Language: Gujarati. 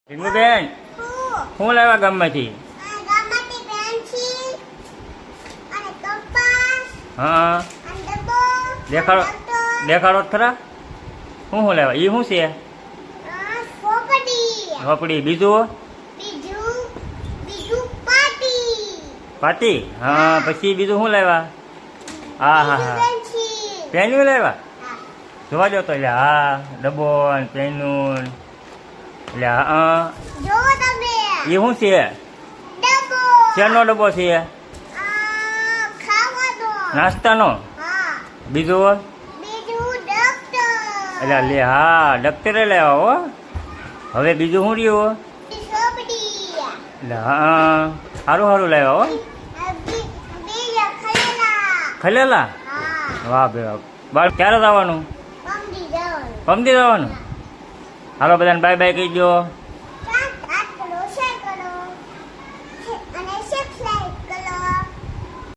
રીનુબેન શું લાવ્યા ગામમાંથી? હા દેખાડો દેખાડો જ ખરા. શું શું લાવ્યા? એ શું છે? ઝોપડી. બીજું? પાટી. હા પછી બીજું શું લાવ્યા? હા હા હા પેનું લાવ્યા. જોવા દો તો. એટલે હા ડબ્બો પેનું. એટલે હા એ શું છે? શેનો ડબ્બો છે? નાસ્તાનો. બીજું? એટલે લે હા ડોક્ટરે લેવા હો. હવે બીજું શું રહ્યું? એટલે હા સારું સારું લાવ્યા હો. ખલેલા. વાહ બે વાહ. બાળ ક્યારે જવાનું? પમદી જવાનું. હાલો બધાને બાય બાય કહી દો.